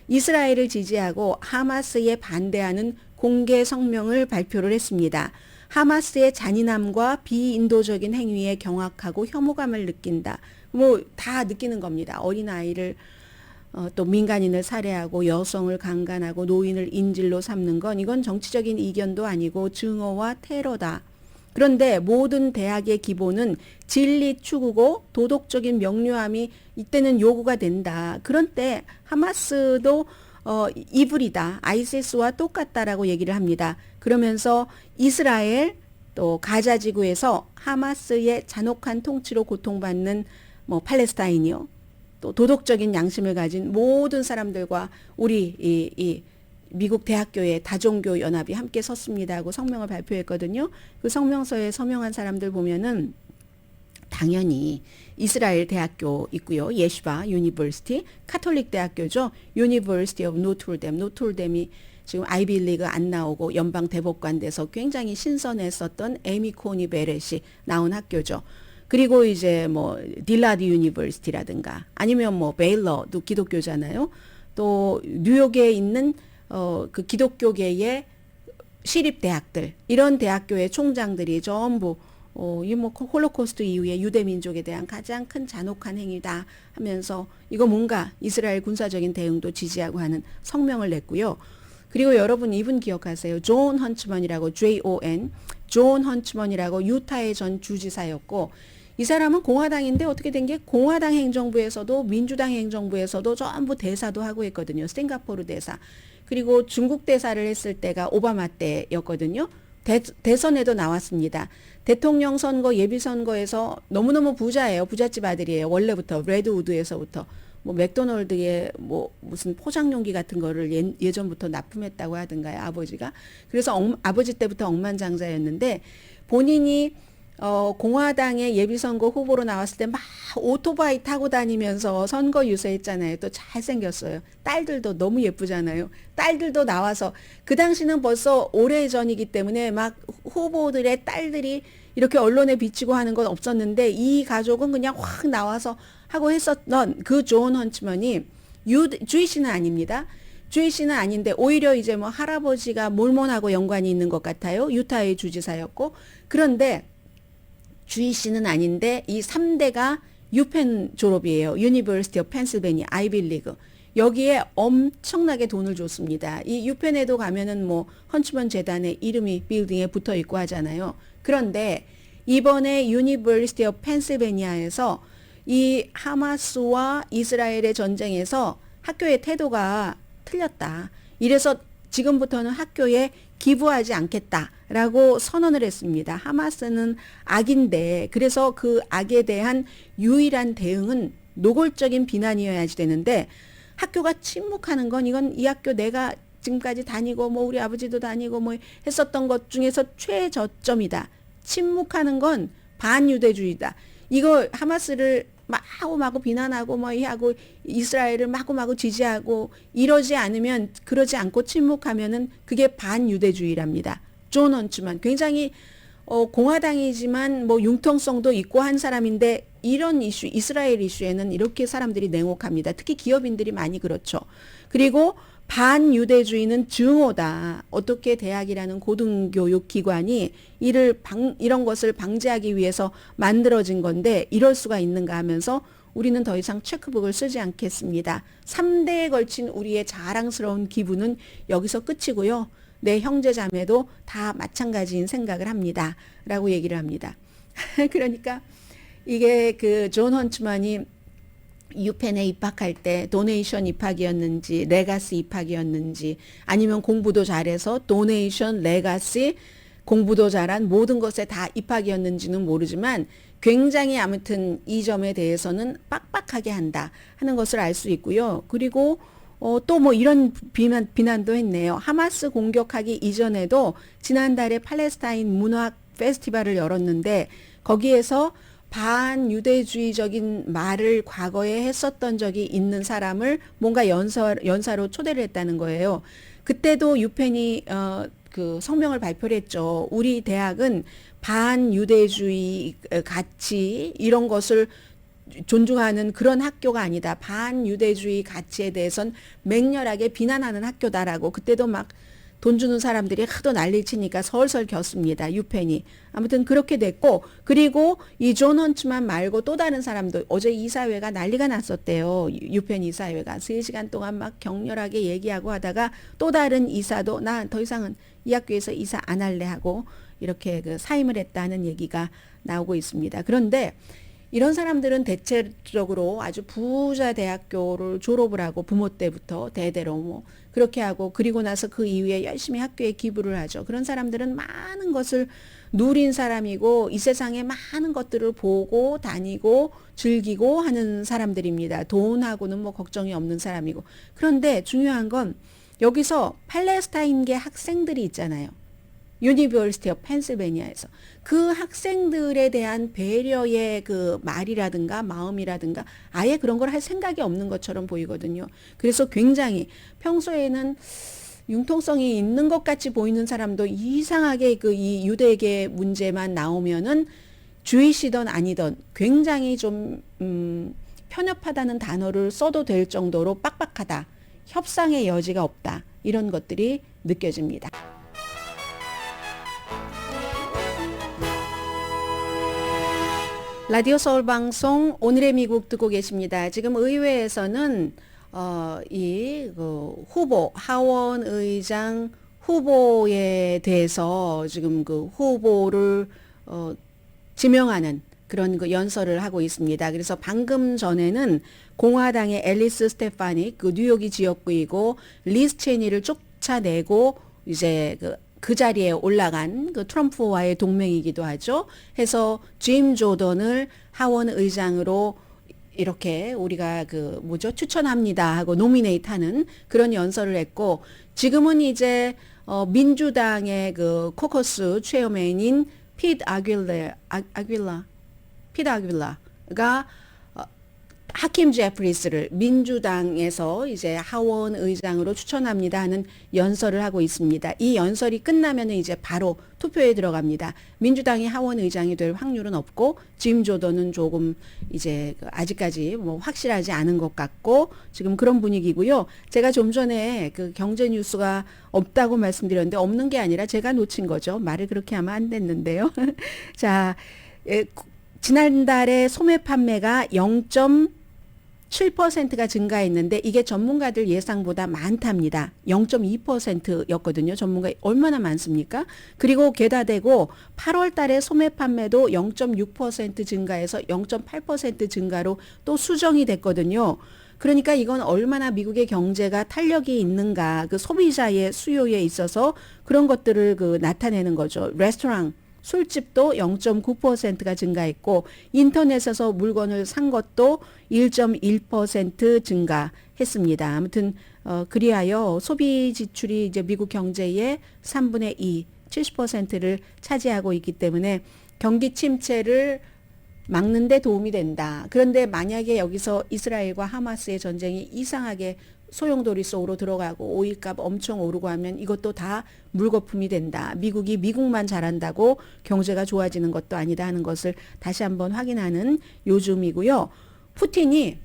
이스라엘을 지지하고 하마스에 반대하는 공개 성명을 발표를 했습니다. 하마스의 잔인함과 비인도적인 행위에 경악하고 혐오감을 느낀다. 뭐 다 느끼는 겁니다. 어린아이를 또 민간인을 살해하고 여성을 강간하고 노인을 인질로 삼는 건 이건 정치적인 이견도 아니고 증오와 테러다. 그런데 모든 대학의 기본은 진리 추구고 도덕적인 명료함이 이때는 요구가 된다. 그런 때 하마스도 이불이다. 아이시스와 똑같다라고 얘기를 합니다. 그러면서 이스라엘 또 가자 지구에서 하마스의 잔혹한 통치로 고통받는 뭐 팔레스타인이요. 또 도덕적인 양심을 가진 모든 사람들과 우리 이 미국 대학교의 다종교 연합이 함께 섰습니다 하고 성명을 발표했거든요. 그 성명서에 서명한 사람들 보면은 당연히 이스라엘 대학교 있고요. 예시바 유니버시티, 카톨릭 대학교죠. 유니버시티 오브 노트르댐이 지금 아이비리그 안 나오고 연방 대법관 돼서 굉장히 신선했었던 에미 코니 베렛이 나온 학교죠. 그리고 이제 뭐 딜라드 유니버시티라든가 아니면 뭐 베일러도 기독교잖아요. 또 뉴욕에 있는 그 기독교계의 시립 대학들 이런 대학교의 총장들이 전부 이 뭐 홀로코스트 이후에 유대 민족에 대한 가장 큰 잔혹한 행위다 하면서 이거 뭔가 이스라엘 군사적인 대응도 지지하고 하는 성명을 냈고요. 그리고 여러분 이분 기억하세요. 존 헌츠먼이라고 존 헌츠먼이라고 유타의 전 주지사였고 이 사람은 공화당인데 어떻게 된 게 공화당 행정부에서도 민주당 행정부에서도 전부 대사도 하고 있거든요. 싱가포르 대사. 그리고 중국 대사를 했을 때가 오바마 때였거든요. 대선에도 나왔습니다. 대통령 선거 예비 선거에서 너무너무 부자예요. 부잣집 아들이에요. 원래부터 레드우드에서부터 뭐 맥도널드에 뭐 무슨 포장용기 같은 거를 예전부터 납품했다고 하던가요, 아버지가. 그래서 아버지 때부터 억만장자였는데 본인이 공화당의 예비선거 후보로 나왔을 때 막 오토바이 타고 다니면서 선거 유세했잖아요. 또 잘생겼어요. 딸들도 너무 예쁘잖아요. 딸들도 나와서 그 당시는 벌써 오래전이기 때문에 막 후보들의 딸들이 이렇게 언론에 비치고 하는 건 없었는데 이 가족은 그냥 확 나와서 하고 했었던 그 존 헌츠먼이 주이시는 아닙니다. 주이시는 아닌데 오히려 이제 뭐 할아버지가 몰몬하고 연관이 있는 것 같아요. 유타의 주지사였고. 그런데 주이시는 아닌데 이 3대가 유펜 졸업이에요. 유니버시티 오브 펜실베니아 아이빌리그. 여기에 엄청나게 돈을 줬습니다. 이 유펜에도 가면은 뭐 헌츠먼 재단의 이름이 빌딩에 붙어 있고 하잖아요. 그런데 이번에 유니버시티 오브 펜실베니아에서 이 하마스와 이스라엘의 전쟁에서 학교의 태도가 틀렸다. 이래서 지금부터는 학교에 기부하지 않겠다라고 선언을 했습니다. 하마스는 악인데 그래서 그 악에 대한 유일한 대응은 노골적인 비난이어야지 되는데 학교가 침묵하는 건 이건 이 학교 내가 지금까지 다니고 뭐 우리 아버지도 다니고 뭐 했었던 것 중에서 최저점이다. 침묵하는 건 반유대주의다. 이거 하마스를 마구 비난하고 뭐 하고 이스라엘을 마구 지지하고 이러지 않으면 그러지 않고 침묵하면은 그게 반유대주의랍니다. 존 헌츠만 굉장히 공화당이지만 뭐 융통성도 있고 한 사람인데 이런 이슈 이스라엘 이슈에는 이렇게 사람들이 냉혹합니다. 특히 기업인들이 많이 그렇죠. 그리고 반유대주의는 증오다. 어떻게 대학이라는 고등교육 기관이 이런 것을 방지하기 위해서 만들어진 건데 이럴 수가 있는가 하면서 우리는 더 이상 체크북을 쓰지 않겠습니다. 3대에 걸친 우리의 자랑스러운 기부는 여기서 끝이고요. 내 형제 자매도 다 마찬가지인 생각을 합니다. 라고 얘기를 합니다. 그러니까 이게 그 존 헌츠만이 유펜에 입학할 때 도네이션 입학이었는지 레가시 입학이었는지 아니면 공부도 잘해서 도네이션 레가시 공부도 잘한 모든 것에 다 입학이었는지는 모르지만 굉장히 아무튼 이 점에 대해서는 빡빡하게 한다 하는 것을 알 수 있고요. 그리고 또 뭐 이런 비난도 했네요. 하마스 공격하기 이전에도 지난달에 팔레스타인 문학 페스티벌을 열었는데 거기에서 반유대주의적인 말을 과거에 했었던 적이 있는 사람을 뭔가 연사로 초대를 했다는 거예요. 그때도 유펜이 그 성명을 발표를 했죠. 우리 대학은 반유대주의 가치 이런 것을 존중하는 그런 학교가 아니다. 반유대주의 가치에 대해선 맹렬하게 비난하는 학교다라고 그때도 막 돈 주는 사람들이 하도 난리 치니까 설설 겼습니다. 유펜이. 아무튼 그렇게 됐고 그리고 이 존 헌츠만 말고 또 다른 사람도 어제 이사회가 난리가 났었대요. 유펜 이사회가 3시간 동안 막 격렬하게 얘기하고 하다가 또 다른 이사도 나 더 이상은 이 학교에서 이사 안 할래 하고 이렇게 그 사임을 했다는 얘기가 나오고 있습니다. 그런데 이런 사람들은 대체적으로 아주 부자 대학교를 졸업을 하고 부모 때부터 대대로 뭐 그렇게 하고 그리고 나서 그 이후에 열심히 학교에 기부를 하죠. 그런 사람들은 많은 것을 누린 사람이고 이 세상에 많은 것들을 보고 다니고 즐기고 하는 사람들입니다. 돈하고는 뭐 걱정이 없는 사람이고. 그런데 중요한 건 여기서 팔레스타인계 학생들이 있잖아요. 유니버시티 오브 펜실베니아에서 그 학생들에 대한 배려의 그 말이라든가 마음이라든가 아예 그런 걸 할 생각이 없는 것처럼 보이거든요. 그래서 굉장히 평소에는 융통성이 있는 것 같이 보이는 사람도 이상하게 그 이 유대계 문제만 나오면은 주의시던 아니던 굉장히 좀 편협하다는 단어를 써도 될 정도로 빡빡하다. 협상의 여지가 없다. 이런 것들이 느껴집니다. 라디오 서울 방송 오늘의 미국 듣고 계십니다. 지금 의회에서는 후보 하원 의장 후보에 대해서 지금 그 후보를 지명하는 그런 그 연설을 하고 있습니다. 그래서 방금 전에는 공화당의 앨리스 스테파닉 그 뉴욕이 지역구이고 리스 체니를 쫓아내고 이제 그 자리에 올라간 그 트럼프와의 동맹이기도 하죠. 해서 짐 조던을 하원 의장으로 이렇게 우리가 추천합니다 하고 노미네이트하는 그런 연설을 했고, 지금은 이제 민주당의 그 코커스 체어맨인 피트 아길라가 하킴 제프리스를 민주당에서 이제 하원 의장으로 추천합니다 하는 연설을 하고 있습니다. 이 연설이 끝나면은 이제 바로 투표에 들어갑니다. 민주당이 하원 의장이 될 확률은 없고, 짐 조던은 조금 이제 아직까지 뭐 확실하지 않은 것 같고, 지금 그런 분위기고요. 제가 좀 전에 그 경제 뉴스가 없다고 말씀드렸는데 없는 게 아니라 제가 놓친 거죠. 말을 그렇게 하면 안 됐는데요. 자, 지난달에 소매 판매가 0.7%가 증가했는데 이게 전문가들 예상보다 많답니다. 0.2%였거든요. 전문가 얼마나 많습니까? 그리고 게다대고 8월 달에 소매 판매도 0.6% 증가해서 0.8% 증가로 또 수정이 됐거든요. 그러니까 이건 얼마나 미국의 경제가 탄력이 있는가, 그 소비자의 수요에 있어서 그런 것들을 나타내는 거죠. 레스토랑, 술집도 0.9%가 증가했고, 인터넷에서 물건을 산 것도 1.1% 증가했습니다. 아무튼 그리하여 소비 지출이 이제 미국 경제의 3분의 2, 70%를 차지하고 있기 때문에 경기 침체를 막는 데 도움이 된다. 그런데 만약에 여기서 이스라엘과 하마스의 전쟁이 이상하게 소용돌이 속으로 들어가고 오일값 엄청 오르고 하면 이것도 다 물거품이 된다. 미국이 미국만 잘한다고 경제가 좋아지는 것도 아니다 하는 것을 다시 한번 확인하는 요즘이고요. 푸틴이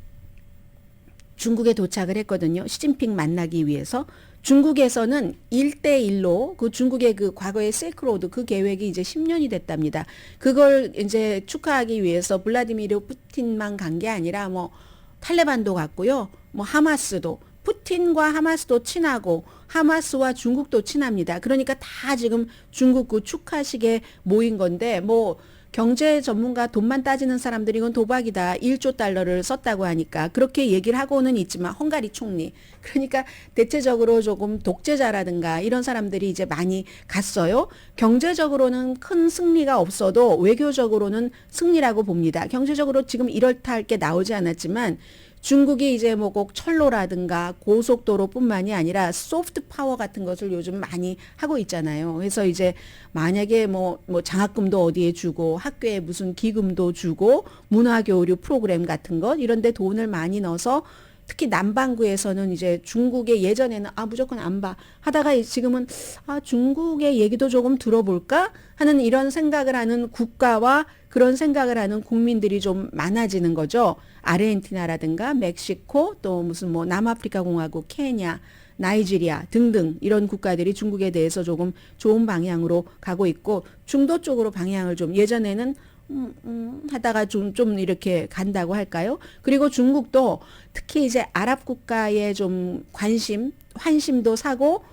중국에 도착을 했거든요. 시진핑 만나기 위해서. 중국에서는 1대1로 그 중국의 그 과거의 실크로드 그 계획이 이제 10년이 됐답니다. 그걸 이제 축하하기 위해서 블라디미르 푸틴만 간 게 아니라 뭐 탈레반도 갔고요. 뭐 하마스도, 푸틴과 하마스도 친하고 하마스와 중국도 친합니다. 그러니까 다 지금 중국 그 축하식에 모인 건데, 뭐 경제 전문가 돈만 따지는 사람들이 이건 도박이다. 1조 달러를 썼다고 하니까 그렇게 얘기를 하고는 있지만, 헝가리 총리, 그러니까 대체적으로 조금 독재자라든가 이런 사람들이 이제 많이 갔어요. 경제적으로는 큰 승리가 없어도 외교적으로는 승리라고 봅니다. 경제적으로 지금 이렇다 할 게 나오지 않았지만 중국이 이제 뭐 꼭 철로라든가 고속도로뿐만이 아니라 소프트 파워 같은 것을 요즘 많이 하고 있잖아요. 그래서 이제 만약에 뭐 장학금도 어디에 주고 학교에 무슨 기금도 주고 문화교류 프로그램 같은 것 이런 데 돈을 많이 넣어서, 특히 남반구에서는 이제 중국의 예전에는 무조건 안 봐 하다가 지금은 중국의 얘기도 조금 들어볼까 하는 이런 생각을 하는 국가와 그런 생각을 하는 국민들이 좀 많아지는 거죠. 아르헨티나라든가 멕시코, 또 무슨 뭐 남아프리카 공화국, 케냐, 나이지리아 등등 이런 국가들이 중국에 대해서 조금 좋은 방향으로 가고 있고, 중도 쪽으로 방향을 좀 예전에는 하다가 좀 이렇게 간다고 할까요? 그리고 중국도 특히 이제 아랍 국가에 좀 환심도 사고,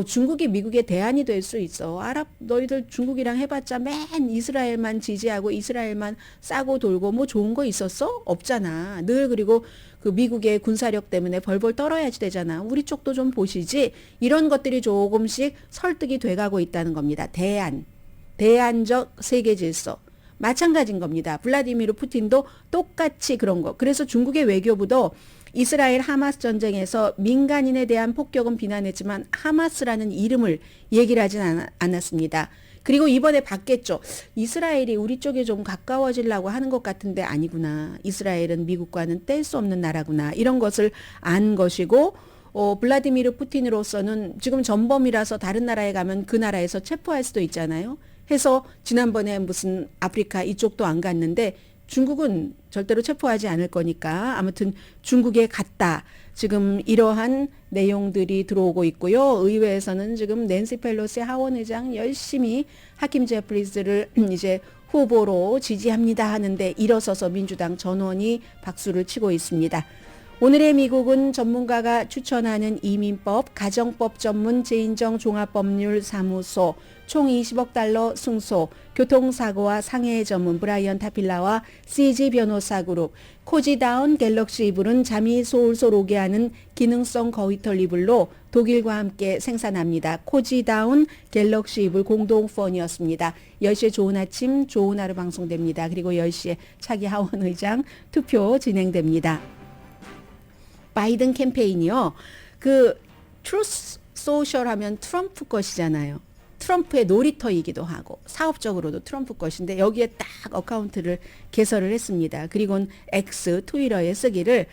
중국이 미국의 대안이 될 수 있어. 너희들 중국이랑 해봤자 맨 이스라엘만 지지하고 이스라엘만 싸고 돌고 뭐 좋은 거 있었어? 없잖아. 늘 그리고 그 미국의 군사력 때문에 벌벌 떨어야지 되잖아. 우리 쪽도 좀 보시지. 이런 것들이 조금씩 설득이 돼가고 있다는 겁니다. 대안적 세계 질서. 마찬가지인 겁니다. 블라디미르 푸틴도 똑같이 그런 거. 그래서 중국의 외교부도 이스라엘 하마스 전쟁에서 민간인에 대한 폭격은 비난했지만 하마스라는 이름을 얘기를 하진 않았습니다. 그리고 이번에 바뀌었죠. 이스라엘이 우리 쪽에 좀 가까워지려고 하는 것 같은데 아니구나. 이스라엘은 미국과는 뗄 수 없는 나라구나. 이런 것을 안 것이고, 블라디미르 푸틴으로서는 지금 전범이라서 다른 나라에 가면 그 나라에서 체포할 수도 있잖아요. 해서 지난번에 무슨 아프리카 이쪽도 안 갔는데 중국은 절대로 체포하지 않을 거니까 아무튼 중국에 갔다. 지금 이러한 내용들이 들어오고 있고요. 의회에서는 지금 낸시 펠로시 하원 의장 열심히 하킴 제프리스를 이제 후보로 지지합니다 하는데 일어서서 민주당 전원이 박수를 치고 있습니다. 오늘의 미국은 전문가가 추천하는 이민법, 가정법 전문 재인정 종합법률사무소, 총 20억 달러 승소, 교통사고와 상해 전문 브라이언 타필라와 CG 변호사 그룹, 코지다운 갤럭시 이불은 잠이 솔솔 오게 하는 기능성 거위털 이불로 독일과 함께 생산합니다. 코지다운 갤럭시 이불 공동펀이었습니다. 10시에 좋은 아침, 좋은 하루 방송됩니다. 그리고 10시에 차기 하원 의장 투표 진행됩니다. 바이든 캠페인이요. 그 트루스 소셜 하면 트럼프 것이잖아요. 트럼프의 놀이터이기도 하고 사업적으로도 트럼프 것인데 여기에 딱 어카운트를 개설을 했습니다. 그리고는 X 트위터에 쓰기를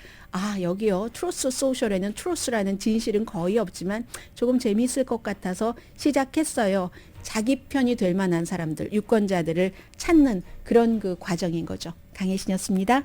여기요 트루스 소셜에는 트루스라는 진실은 거의 없지만 조금 재미있을 것 같아서 시작했어요. 자기 편이 될 만한 사람들, 유권자들을 찾는 그런 그 과정인 거죠. 강혜신이었습니다.